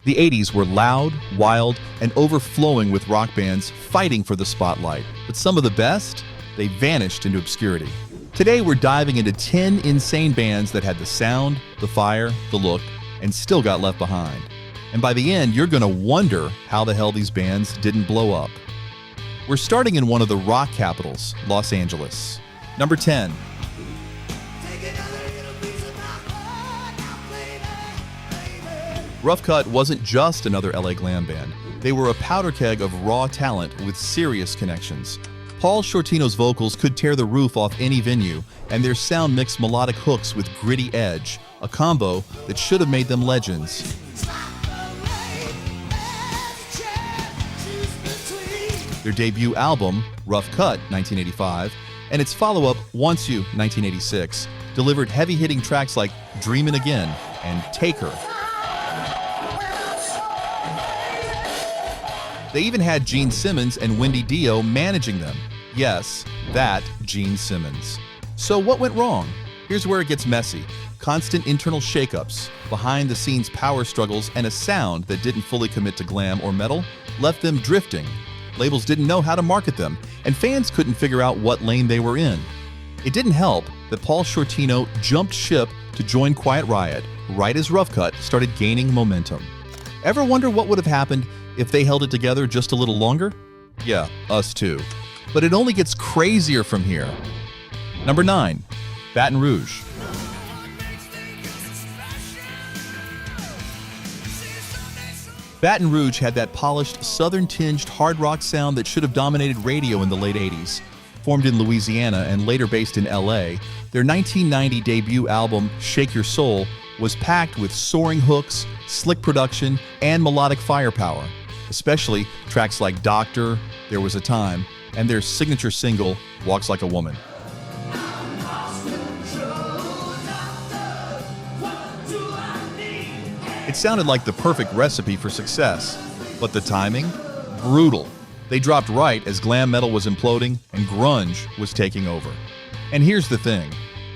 The 80s were loud, wild, and overflowing with rock bands fighting for the spotlight. But some of the best, they vanished into obscurity. Today we're diving into 10 insane bands that had the sound, the fire, the look, and still got left behind. And by the end, you're gonna wonder how the hell these bands didn't blow up. We're starting in one of the rock capitals, Los Angeles. Number 10. Rough Cutt wasn't just another LA glam band. They were a powder keg of raw talent with serious connections. Paul Shortino's vocals could tear the roof off any venue, and their sound mixed melodic hooks with gritty edge, a combo that should have made them legends. Their debut album, Rough Cutt, 1985, and its follow-up, Want You, 1986, delivered heavy-hitting tracks like Dreamin' Again and Take Her. They even had Gene Simmons and Wendy Dio managing them. Yes, that Gene Simmons. So what went wrong? Here's where it gets messy. Constant internal shakeups, behind-the-scenes power struggles, and a sound that didn't fully commit to glam or metal left them drifting. Labels didn't know how to market them, and fans couldn't figure out what lane they were in. It didn't help that Paul Shortino jumped ship to join Quiet Riot right as Rough Cutt started gaining momentum. Ever wonder what would have happened if they held it together just a little longer? Yeah, us too. But it only gets crazier from here. Number 9. Baton Rouge. Baton Rouge had that polished, southern-tinged hard rock sound that should have dominated radio in the late 80s. Formed in Louisiana and later based in LA, their 1990 debut album, Shake Your Soul, was packed with soaring hooks, slick production, and melodic firepower. Especially tracks like Doctor, There Was a Time, and their signature single, Walks Like a Woman. It sounded like the perfect recipe for success, but the timing? Brutal. They dropped right as glam metal was imploding and grunge was taking over. And here's the thing.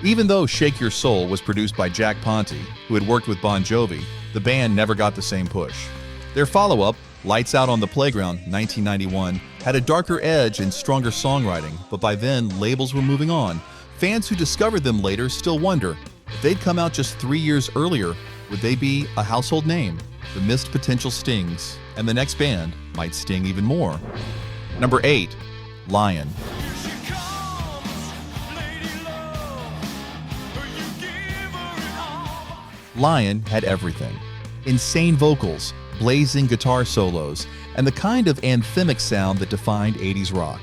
Even though Shake Your Soul was produced by Jack Ponte, who had worked with Bon Jovi, the band never got the same push. Their follow-up, Lights Out on the Playground, 1991, had a darker edge and stronger songwriting, but by then, labels were moving on. Fans who discovered them later still wonder, if they'd come out just 3 years earlier, would they be a household name? The missed potential stings, and the next band might sting even more. Number 8. Lion. Lion had everything. Insane vocals, blazing guitar solos, and the kind of anthemic sound that defined 80s rock.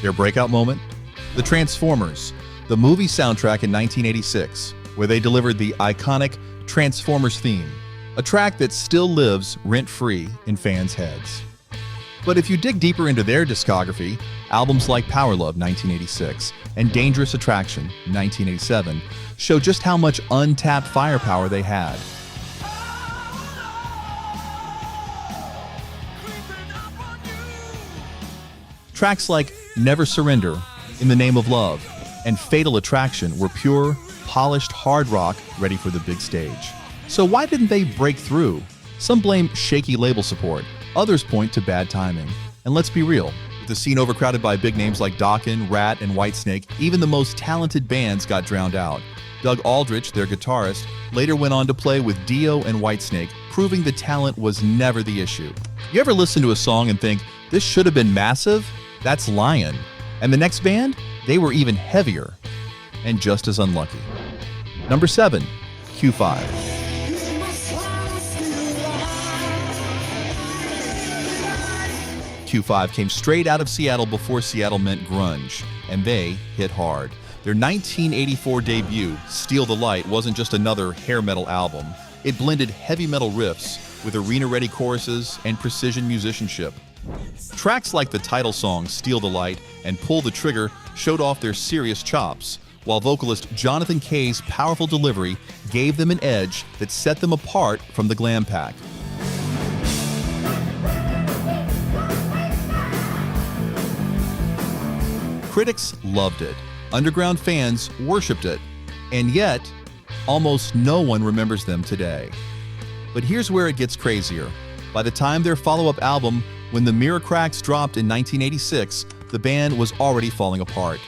Their breakout moment? The Transformers, the movie soundtrack in 1986, where they delivered the iconic Transformers theme, a track that still lives rent-free in fans' heads. But if you dig deeper into their discography, albums like Power Love, 1986, and Dangerous Attraction, 1987, show just how much untapped firepower they had. Tracks like Never Surrender, In the Name of Love, and Fatal Attraction were pure, polished hard rock ready for the big stage. So why didn't they break through? Some blame shaky label support, others point to bad timing. And let's be real, with the scene overcrowded by big names like Dokken, Rat, and Whitesnake, even the most talented bands got drowned out. Doug Aldrich, their guitarist, later went on to play with Dio and Whitesnake, proving the talent was never the issue. You ever listen to a song and think, this should have been massive? That's Lion. And the next band? They were even heavier and just as unlucky. Number 7. Q5. Q5 came straight out of Seattle before Seattle meant grunge, and they hit hard. Their 1984 debut, Steal the Light, wasn't just another hair metal album. It blended heavy metal riffs with arena-ready choruses and precision musicianship. Tracks like the title song, Steal the Light, and Pull the Trigger showed off their serious chops, while vocalist Jonathan Kay's powerful delivery gave them an edge that set them apart from the glam pack. Critics loved it. Underground fans worshipped it. And yet, almost no one remembers them today. But here's where it gets crazier. By the time their follow-up album, When the Mirror Cracks, dropped in 1986, the band was already falling apart.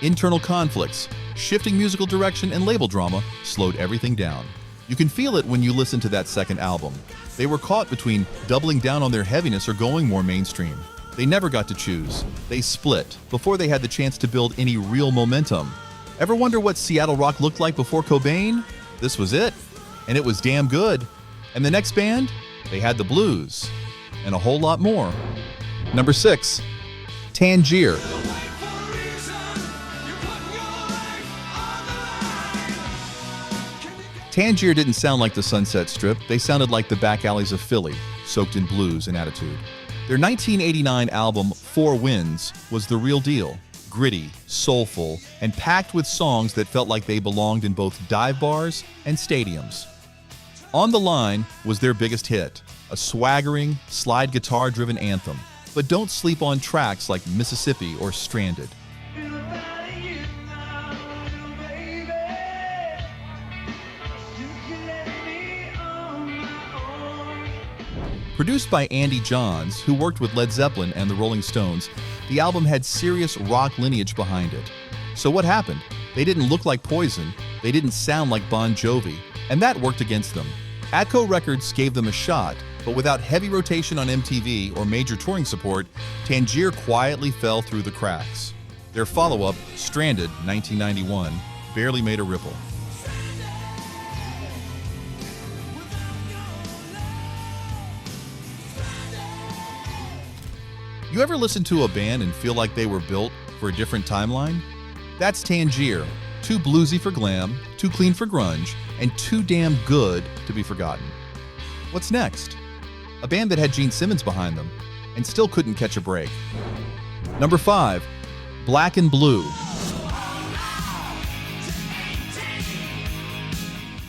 Internal conflicts, shifting musical direction, and label drama slowed everything down. You can feel it when you listen to that second album. They were caught between doubling down on their heaviness or going more mainstream. They never got to choose. They split before they had the chance to build any real momentum. Ever wonder what Seattle rock looked like before Cobain? This was it, and it was damn good. And the next band? They had the blues, and a whole lot more. Number 6, Tangier. Tangier didn't sound like the Sunset Strip, they sounded like the back alleys of Philly, soaked in blues and attitude. Their 1989 album, Four Winds, was the real deal. Gritty, soulful, and packed with songs that felt like they belonged in both dive bars and stadiums. On the Line was their biggest hit, a swaggering, slide guitar-driven anthem. But don't sleep on tracks like Mississippi or Stranded. Produced by Andy Johns, who worked with Led Zeppelin and the Rolling Stones, the album had serious rock lineage behind it. So what happened? They didn't look like Poison, they didn't sound like Bon Jovi, and that worked against them. Atco Records gave them a shot, but without heavy rotation on MTV or major touring support, Tangier quietly fell through the cracks. Their follow-up, Stranded, 1991, barely made a ripple. You ever listen to a band and feel like they were built for a different timeline? That's Tangier, too bluesy for glam, too clean for grunge, and too damn good to be forgotten. What's next? A band that had Gene Simmons behind them and still couldn't catch a break. Number 5, Black and Blue.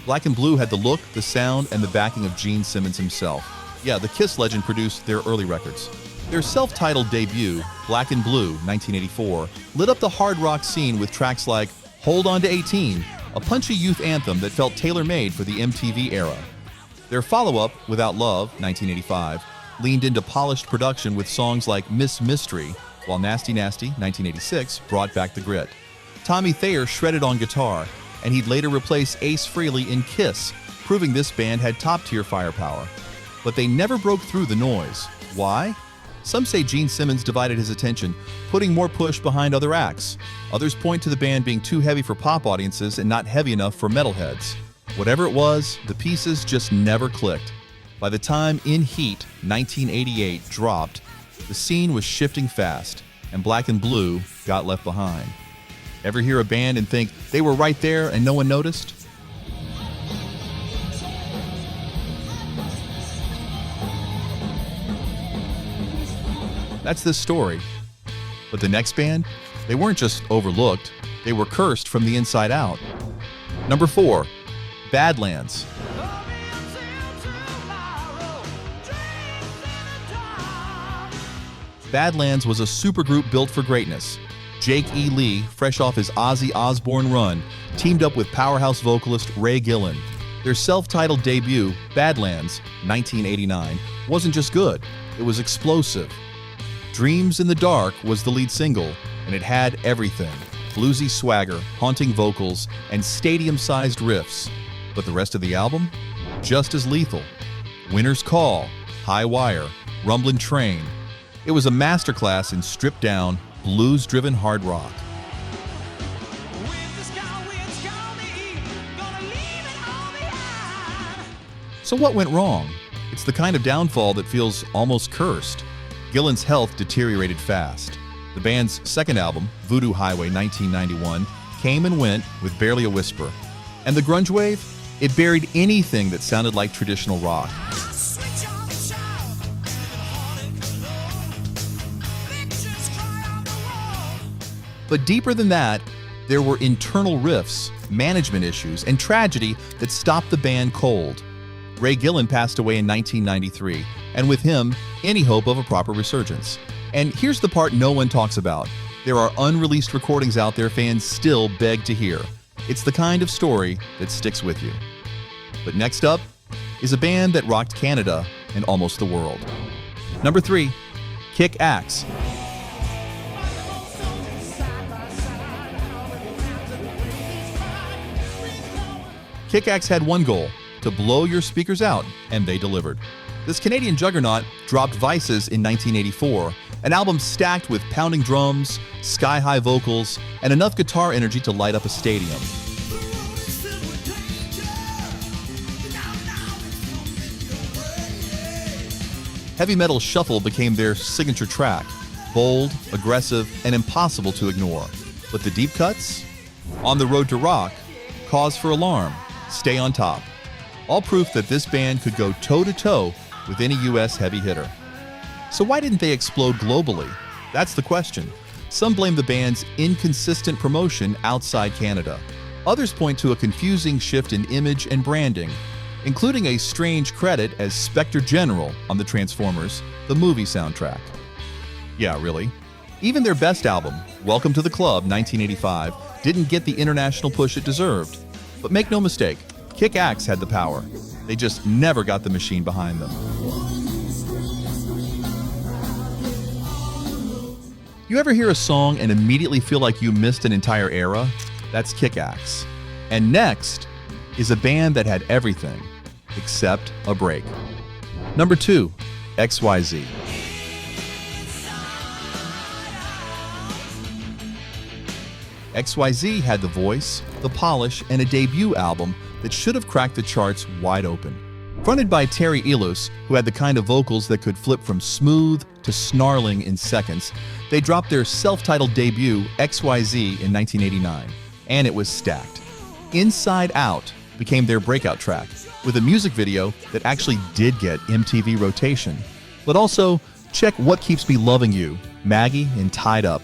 Black and Blue had the look, the sound, and the backing of Gene Simmons himself. Yeah, the Kiss legend produced their early records. Their self-titled debut, Black and Blue, 1984, lit up the hard rock scene with tracks like Hold On to 18, a punchy youth anthem that felt tailor-made for the MTV era. Their follow-up, Without Love, 1985, leaned into polished production with songs like Miss Mystery, while Nasty Nasty, 1986, brought back the grit. Tommy Thayer shredded on guitar, and he'd later replace Ace Frehley in Kiss, proving this band had top-tier firepower. But they never broke through the noise. Why? Some say Gene Simmons divided his attention, putting more push behind other acts. Others point to the band being too heavy for pop audiences and not heavy enough for metalheads. Whatever it was, the pieces just never clicked. By the time In Heat, 1988, dropped, the scene was shifting fast, and Black and Blue got left behind. Ever hear a band and think they were right there and no one noticed? That's this story. But the next band, they weren't just overlooked, they were cursed from the inside out. Number 4, Badlands. Badlands was a supergroup built for greatness. Jake E. Lee, fresh off his Ozzy Osbourne run, teamed up with powerhouse vocalist Ray Gillen. Their self-titled debut, Badlands, 1989, wasn't just good, it was explosive. Dreams in the Dark was the lead single, and it had everything. Bluesy swagger, haunting vocals, and stadium-sized riffs. But the rest of the album? Just as lethal. Winter's Call, High Wire, Rumblin' Train. It was a masterclass in stripped-down, blues-driven hard rock. So what went wrong? It's the kind of downfall that feels almost cursed. Gillen's health deteriorated fast. The band's second album, Voodoo Highway 1991, came and went with barely a whisper. And the grunge wave? It buried anything that sounded like traditional rock. But deeper than that, there were internal rifts, management issues, and tragedy that stopped the band cold. Ray Gillen passed away in 1993, and with him, any hope of a proper resurgence. And here's the part no one talks about. There are unreleased recordings out there fans still beg to hear. It's the kind of story that sticks with you. But next up, is a band that rocked Canada and almost the world. Number 3, Kick-Axe. Kick-Axe had one goal: to blow your speakers out, and they delivered. This Canadian juggernaut dropped Vices in 1984, an album stacked with pounding drums, sky-high vocals, and enough guitar energy to light up a stadium. Heavy Metal Shuffle became their signature track, bold, aggressive, and impossible to ignore. But the deep cuts? On the Road to Rock, Cause for Alarm, Stay on Top. All proof that this band could go toe-to-toe with any US heavy hitter. So why didn't they explode globally? That's the question. Some blame the band's inconsistent promotion outside Canada. Others point to a confusing shift in image and branding, including a strange credit as Spectre General on the Transformers, the movie soundtrack. Yeah, really. Even their best album, Welcome to the Club 1985, didn't get the international push it deserved. But make no mistake, Kick-Axe had the power. They just never got the machine behind them. You ever hear a song and immediately feel like you missed an entire era? That's Kick-Axe. And next is a band that had everything except a break. Number 2, XYZ. XYZ had the voice, the polish, and a debut album that should have cracked the charts wide open. Fronted by Terry Ilous, who had the kind of vocals that could flip from smooth to snarling in seconds, they dropped their self-titled debut, XYZ, in 1989, and it was stacked. Inside Out became their breakout track, with a music video that actually did get MTV rotation. But also, check What Keeps Me Loving You, Maggie, and Tied Up.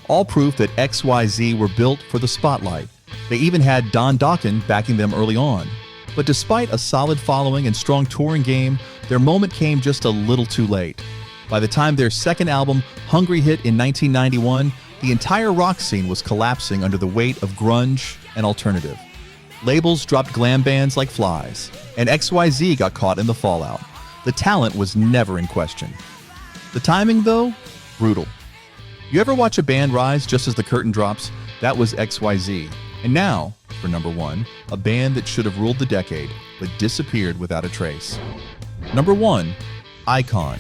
All proof that XYZ were built for the spotlight. They even had Don Dokken backing them early on. But despite a solid following and strong touring game, their moment came just a little too late. By the time their second album, Hungry, hit in 1991, the entire rock scene was collapsing under the weight of grunge and alternative. Labels dropped glam bands like flies, and XYZ got caught in the fallout. The talent was never in question. The timing, though, brutal. You ever watch a band rise just as the curtain drops? That was XYZ. And now, for number 1, a band that should have ruled the decade, but disappeared without a trace. Number 1, Icon.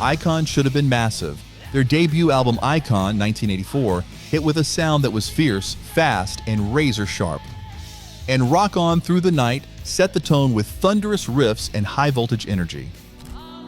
Icon should have been massive. Their debut album, Icon, 1984, hit with a sound that was fierce, fast, and razor sharp. And Rock On Through the Night set the tone with thunderous riffs and high-voltage energy.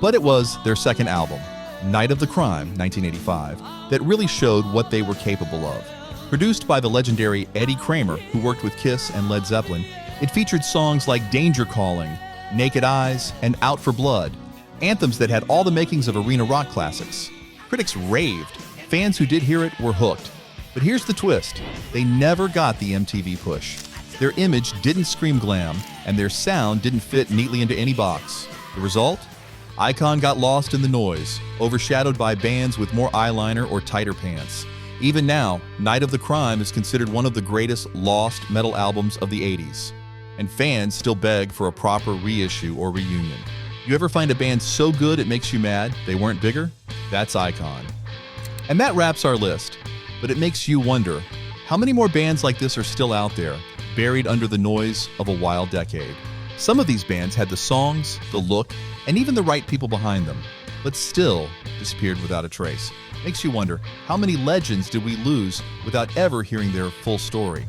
But it was their second album, Night of the Crime, 1985, that really showed what they were capable of. Produced by the legendary Eddie Kramer, who worked with Kiss and Led Zeppelin, it featured songs like Danger Calling, Naked Eyes, and Out for Blood, anthems that had all the makings of arena rock classics. Critics raved. Fans who did hear it were hooked. But here's the twist. They never got the MTV push. Their image didn't scream glam, and their sound didn't fit neatly into any box. The result? Icon got lost in the noise, overshadowed by bands with more eyeliner or tighter pants. Even now, Night of the Crime is considered one of the greatest lost metal albums of the 80s. And fans still beg for a proper reissue or reunion. You ever find a band so good it makes you mad they weren't bigger? That's Icon. And that wraps our list. But it makes you wonder, how many more bands like this are still out there, buried under the noise of a wild decade? Some of these bands had the songs, the look, and even the right people behind them, but still disappeared without a trace. Makes you wonder, how many legends did we lose without ever hearing their full story?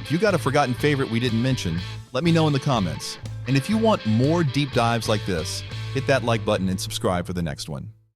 If you got a forgotten favorite we didn't mention, let me know in the comments. And if you want more deep dives like this, hit that like button and subscribe for the next one.